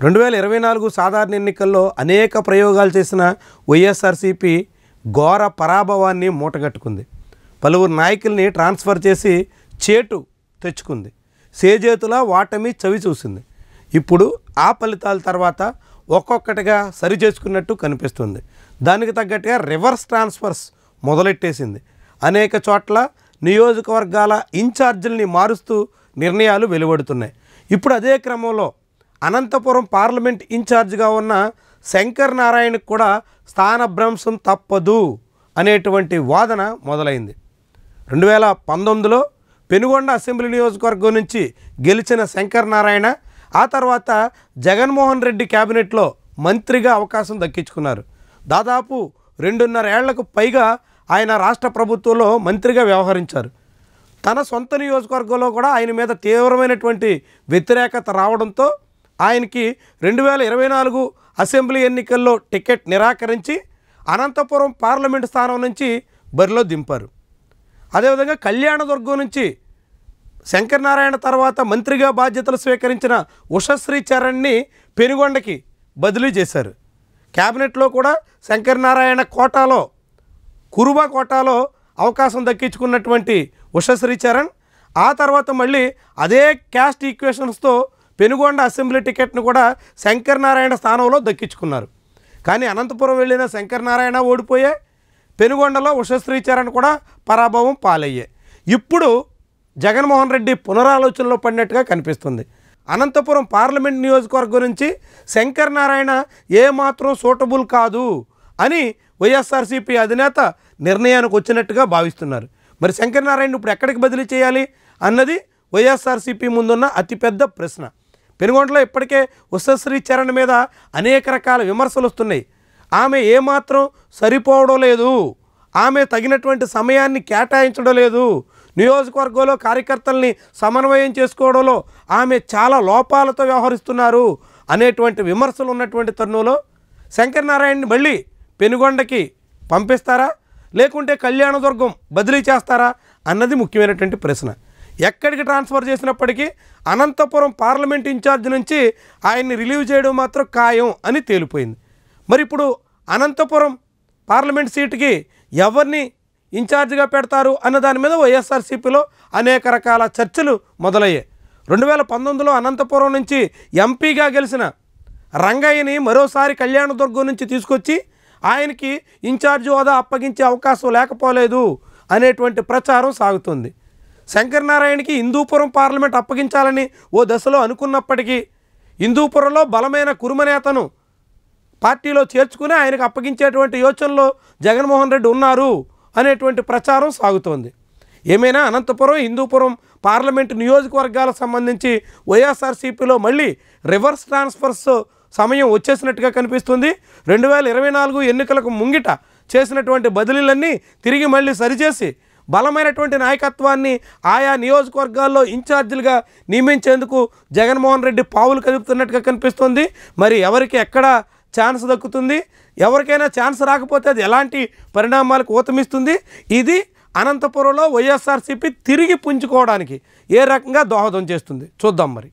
2024 సాధారణ ఎన్నికల్లో అనేక ప్రయోగాలు చేసిన వైఎస్ఆర్సీపీ ఘోర పరాభవాన్ని మూటగట్టుకుంది. పలువురు నాయకుల్ని ట్రాన్స్ఫర్ చేసి చేటు తెచ్చుకుంది. సేజేతులా వాటమి చవి చూసింది. ఇప్పుడు ఆ ఫలితాల తర్వాత ఒక్కొక్కటిగా సరి చేసుకున్నట్టు కనిపిస్తుంది. దానికి తగ్గట్టుగా రివర్స్ ట్రాన్స్ఫర్స్ మొదలెట్టేసింది. అనేక చోట్ల నియోజకవర్గాల ఇన్ఛార్జీల్ని మారుస్తూ నిర్ణయాలు వెలువడుతున్నాయి. ఇప్పుడు అదే క్రమంలో అనంతపురం పార్లమెంట్ ఇన్ఛార్జిగా ఉన్న శంకర్ నారాయణకు కూడా స్థానభ్రంశం తప్పదు అనేటువంటి వాదన మొదలైంది. 2019లో పెనుగొండ అసెంబ్లీ నియోజకవర్గం నుంచి గెలిచిన శంకర్ నారాయణ ఆ తర్వాత జగన్మోహన్ రెడ్డి క్యాబినెట్లో మంత్రిగా అవకాశం దక్కించుకున్నారు. దాదాపు 2.5 ఏళ్లకు పైగా ఆయన రాష్ట్ర ప్రభుత్వంలో మంత్రిగా వ్యవహరించారు. తన సొంత నియోజకవర్గంలో కూడా ఆయన మీద తీవ్రమైనటువంటి వ్యతిరేకత రావడంతో ఆయనకి 2024 అసెంబ్లీ ఎన్నికల్లో టికెట్ నిరాకరించి అనంతపురం పార్లమెంటు స్థానం నుంచి బరిలో దింపారు. అదేవిధంగా కళ్యాణదుర్గం నుంచి శంకర్ నారాయణ తర్వాత మంత్రిగా బాధ్యతలు స్వీకరించిన ఉషశ్రీ చరణ్ని పెనుగొండకి బదిలీ చేశారు. క్యాబినెట్లో కూడా శంకర్ నారాయణ కోటాలో కురుబా కోటాలో అవకాశం దక్కించుకున్నటువంటి ఉషశ్రీ చరణ్ ఆ తర్వాత మళ్ళీ అదే క్యాస్ట్ ఈక్వేషన్స్తో పెనుగొండ అసెంబ్లీ టికెట్ను కూడా శంకర్ నారాయణ స్థానంలో దక్కించుకున్నారు. కానీ అనంతపురం వెళ్ళిన శంకర్ నారాయణ ఓడిపోయే, పెనుగొండలో ఉషశ్రీ చరణ్ కూడా పరాభవం పాలయ్యే. ఇప్పుడు జగన్మోహన్ రెడ్డి పునరాలోచనలో పడినట్టుగా కనిపిస్తుంది. అనంతపురం పార్లమెంట్ నియోజకవర్గం నుంచి శంకర్ నారాయణ ఏమాత్రం సూటబుల్ కాదు అని వైఎస్ఆర్సీపీ అధినేత నిర్ణయానికి వచ్చినట్టుగా భావిస్తున్నారు. మరి శంకర్ నారాయణ ఇప్పుడు ఎక్కడికి బదిలీ చేయాలి అన్నది వైఎస్ఆర్సీపీ ముందున్న అతిపెద్ద ప్రశ్న. పెనుగొండలో ఇప్పటికే ఉషశ్రీ చరణ్ మీద అనేక రకాల విమర్శలు వస్తున్నాయి. ఆమె ఏమాత్రం సరిపోవడం లేదు, ఆమె తగినటువంటి సమయాన్ని కేటాయించడం లేదు, నియోజకవర్గంలో కార్యకర్తల్ని సమన్వయం చేసుకోవడంలో ఆమె చాలా లోపాలతో వ్యవహరిస్తున్నారు అనేటువంటి విమర్శలు ఉన్నటువంటి తరుణంలో శంకర్ నారాయణని మళ్ళీ పెనుగొండకి పంపిస్తారా లేకుంటే కళ్యాణదుర్గం బదిలీ చేస్తారా అన్నది ముఖ్యమైనటువంటి ప్రశ్న. ఎక్కడికి ట్రాన్స్ఫర్ చేసినప్పటికీ అనంతపురం పార్లమెంట్ ఇన్ఛార్జ్ నుంచి ఆయన్ని రిలీవ్ చేయడం మాత్రం ఖాయం అని తేలిపోయింది. మరి ఇప్పుడు అనంతపురం పార్లమెంట్ సీటుకి ఎవరిని ఇన్ఛార్జిగా పెడతారు అన్న దాని మీద వైఎస్ఆర్సీపీలో అనేక రకాల చర్చలు మొదలయ్యాయి. 2019లో అనంతపురం నుంచి ఎంపీగా గెలిచిన రంగయ్యని మరోసారి కళ్యాణదుర్గం నుంచి తీసుకొచ్చి ఆయనకి ఇన్ఛార్జ్ హోదా అప్పగించే అవకాశం లేకపోలేదు అనేటువంటి ప్రచారం సాగుతుంది. శంకర్ నారాయణకి హిందూపురం పార్లమెంట్ అప్పగించాలని ఓ దశలో అనుకున్నప్పటికీ హిందూపురంలో బలమైన కురుమనేతను పార్టీలో చేర్చుకుని ఆయనకు అప్పగించేటువంటి యోచనలో జగన్మోహన్ రెడ్డి ఉన్నారు అనేటువంటి ప్రచారం సాగుతోంది. ఏమైనా అనంతపురం హిందూపురం పార్లమెంటు నియోజకవర్గాలకు సంబంధించి వైఎస్ఆర్సీపీలో మళ్ళీ రివర్స్ ట్రాన్స్ఫర్స్ సమయం వచ్చేసినట్టుగా కనిపిస్తుంది. 2024 ఎన్నికలకు ముంగిట చేసినటువంటి బదిలీలన్నీ తిరిగి మళ్ళీ సరిచేసి బలమైనటువంటి నాయకత్వాన్ని ఆయా నియోజకవర్గాల్లో ఇన్ఛార్జీలుగా నియమించేందుకు జగన్మోహన్ రెడ్డి పావులు కదుపుతున్నట్టుగా కనిపిస్తుంది. మరి ఎవరికి ఎక్కడ ఛాన్స్ దక్కుతుంది, ఎవరికైనా ఛాన్స్ రాకపోతే అది ఎలాంటి పరిణామాలకు ఊతమిస్తుంది, ఇది అనంతపురంలో వైఎస్ఆర్సీపీ తిరిగి పుంజుకోవడానికి ఏ రకంగా దోహదం చేస్తుంది చూద్దాం మరి.